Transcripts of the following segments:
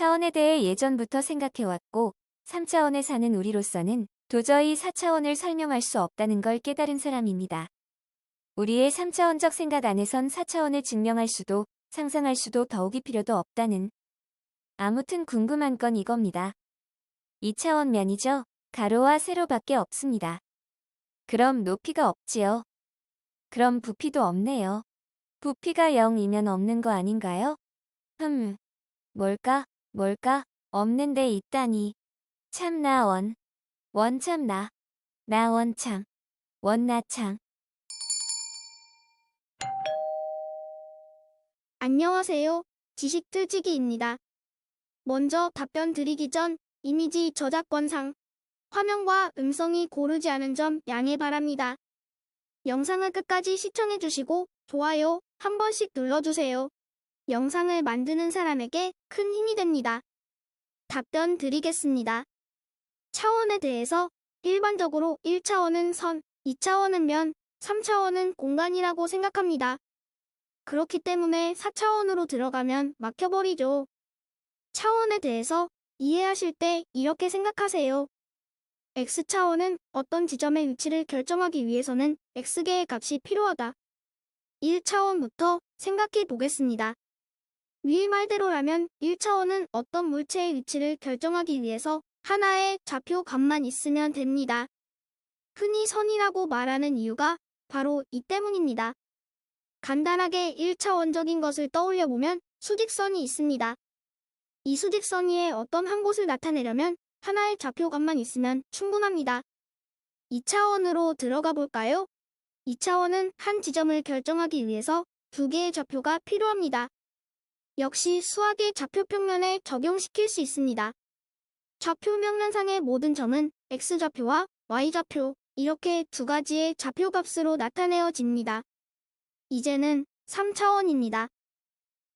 4차원에 대해 예전부터 생각해왔고 3차원에 사는 우리로서는 도저히 4차원을 설명할 수 없다는 걸 깨달은 사람입니다. 우리의 3차원적 생각 안에선 4차원을 증명할 수도 상상할 수도 더욱이 필요도 없다는. 아무튼 궁금한 건 이겁니다. 2차원 면이죠. 가로와 세로밖에 없습니다. 그럼 높이가 없지요. 그럼 부피도 없네요. 부피가 0이면 없는 거 아닌가요? 뭘까? 없는데 있다니. 참나 원 참나. 나 원참. 원나참. 안녕하세요. 지식틀지기입니다. 먼저 답변 드리기 전 이미지 저작권상 화면과 음성이 고르지 않은 점 양해 바랍니다. 영상을 끝까지 시청해주시고 좋아요 한 번씩 눌러주세요. 영상을 만드는 사람에게 큰 힘이 됩니다. 답변 드리겠습니다. 차원에 대해서 일반적으로 1차원은 선, 2차원은 면, 3차원은 공간이라고 생각합니다. 그렇기 때문에 4차원으로 들어가면 막혀버리죠. 차원에 대해서 이해하실 때 이렇게 생각하세요. X차원은 어떤 지점의 위치를 결정하기 위해서는 X개의 값이 필요하다. 1차원부터 생각해 보겠습니다. 위 말대로라면 1차원은 어떤 물체의 위치를 결정하기 위해서 하나의 좌표 값만 있으면 됩니다. 흔히 선이라고 말하는 이유가 바로 이 때문입니다. 간단하게 1차원적인 것을 떠올려 보면 수직선이 있습니다. 이 수직선 위에 어떤 한 곳을 나타내려면 하나의 좌표값만 있으면 충분합니다. 2차원으로 들어가 볼까요? 2차원은 한 지점을 결정하기 위해서 두 개의 좌표가 필요합니다. 역시 수학의 좌표평면에 적용시킬 수 있습니다. 좌표 평면상의 모든 점은 X좌표와 Y좌표 이렇게 두 가지의 좌표값으로 나타내어집니다. 이제는 3차원입니다.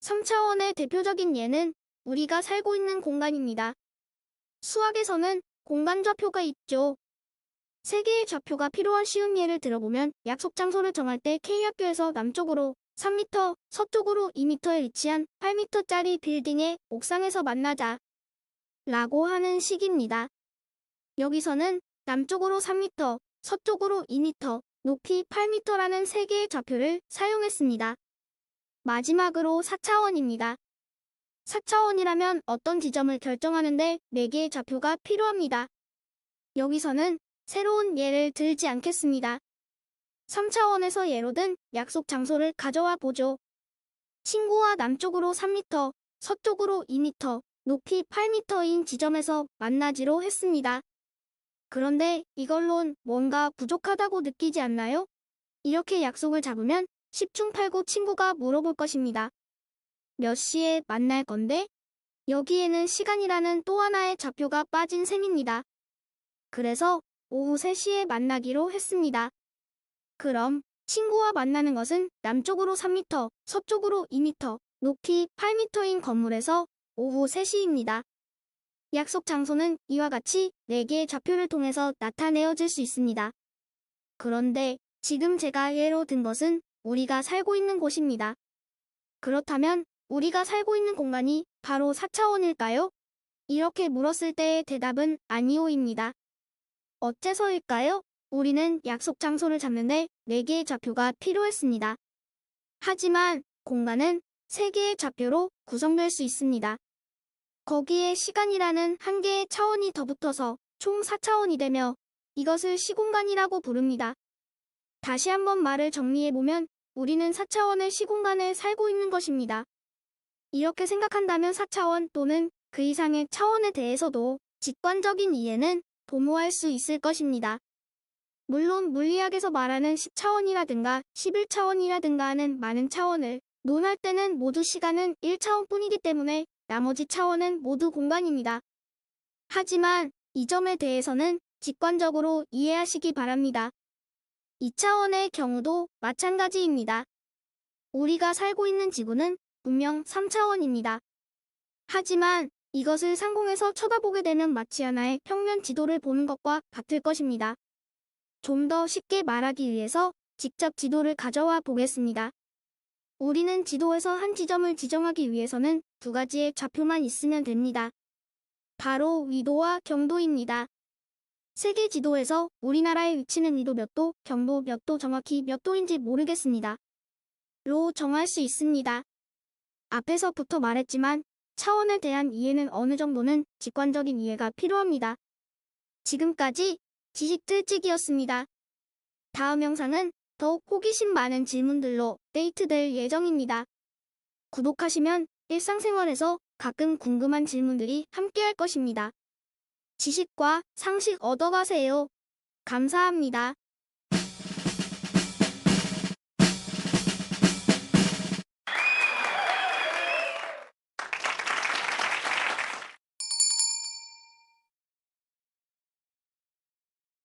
3차원의 대표적인 예는 우리가 살고 있는 공간입니다. 수학에서는 공간 좌표가 있죠. 세 개의 좌표가 필요한 쉬운 예를 들어보면 약속 장소를 정할 때 K학교에서 남쪽으로 3m, 서쪽으로 2m에 위치한 8m짜리 빌딩의 옥상에서 만나자 라고 하는 식입니다. 여기서는 남쪽으로 3m, 서쪽으로 2m, 높이 8m라는 세 개의 좌표를 사용했습니다. 마지막으로 4차원입니다. 4차원이라면 어떤 지점을 결정하는데 4개의 좌표가 필요합니다. 여기서는 새로운 예를 들지 않겠습니다. 3차원에서 예로 든 약속 장소를 가져와 보죠. 친구와 남쪽으로 3m, 서쪽으로 2m, 높이 8m인 지점에서 만나기로 했습니다. 그런데 이걸론 뭔가 부족하다고 느끼지 않나요? 이렇게 약속을 잡으면 10중 8구 친구가 물어볼 것입니다. 몇 시에 만날 건데? 여기에는 시간이라는 또 하나의 좌표가 빠진 셈입니다. 그래서 오후 3시에 만나기로 했습니다. 그럼 친구와 만나는 것은 남쪽으로 3m, 서쪽으로 2m, 높이 8m인 건물에서 오후 3시입니다. 약속 장소는 이와 같이 4개의 좌표를 통해서 나타내어질 수 있습니다. 그런데 지금 제가 예로 든 것은 우리가 살고 있는 곳입니다. 그렇다면 우리가 살고 있는 공간이 바로 4차원일까요? 이렇게 물었을 때의 대답은 아니오입니다. 어째서일까요? 우리는 약속 장소를 잡는데 4개의 좌표가 필요했습니다. 하지만 공간은 3개의 좌표로 구성될 수 있습니다. 거기에 시간이라는 한 개의 차원이 더 붙어서 총 4차원이 되며 이것을 시공간이라고 부릅니다. 다시 한번 말을 정리해보면 우리는 4차원의 시공간에 살고 있는 것입니다. 이렇게 생각한다면 4차원 또는 그 이상의 차원에 대해서도 직관적인 이해는 도모할 수 있을 것입니다. 물론 물리학에서 말하는 10차원이라든가 11차원이라든가 하는 많은 차원을 논할 때는 모두 시간은 1차원뿐이기 때문에 나머지 차원은 모두 공간입니다. 하지만 이 점에 대해서는 직관적으로 이해하시기 바랍니다. 2차원의 경우도 마찬가지입니다. 우리가 살고 있는 지구는 분명 3차원입니다. 하지만 이것을 상공에서 쳐다보게 되면 마치 하나의 평면 지도를 보는 것과 같을 것입니다. 좀 더 쉽게 말하기 위해서 직접 지도를 가져와 보겠습니다. 우리는 지도에서 한 지점을 지정하기 위해서는 두 가지의 좌표만 있으면 됩니다. 바로 위도와 경도입니다. 세계 지도에서 우리나라의 위치는 위도 몇 도, 경도 몇 도 정확히 몇 도인지 모르겠습니다. 로 정할 수 있습니다. 앞에서부터 말했지만 차원에 대한 이해는 어느 정도는 직관적인 이해가 필요합니다. 지금까지 지식 들찍이었습니다. 다음 영상은 더욱 호기심 많은 질문들로 데이트될 예정입니다. 구독하시면 일상생활에서 가끔 궁금한 질문들이 함께할 것입니다. 지식과 상식 얻어가세요. 감사합니다.